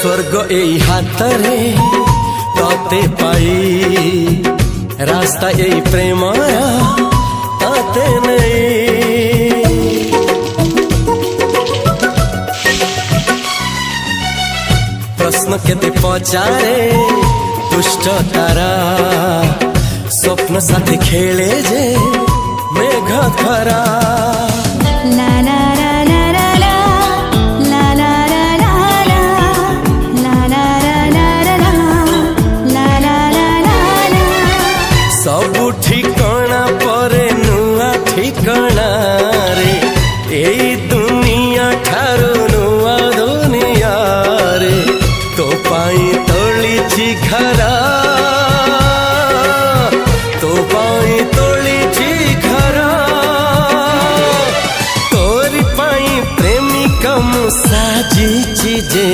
स्वर्ग एई हातरे तते पाई रास्ता एई प्रेमाया ताते नहीं। प्रश्न केते पचारे दुष्ट तारा स्वप्न साथी खेले जे मेघ खरा। सबु ठिकाना परे नुआ ठिकाना रे एई दुनिया ठारू नुआ दुनिया रे। तो पाई तोलिछि घरा तो पाई तोलिछि घरा तोरी पाई प्रेमिका मु साजिछि जे।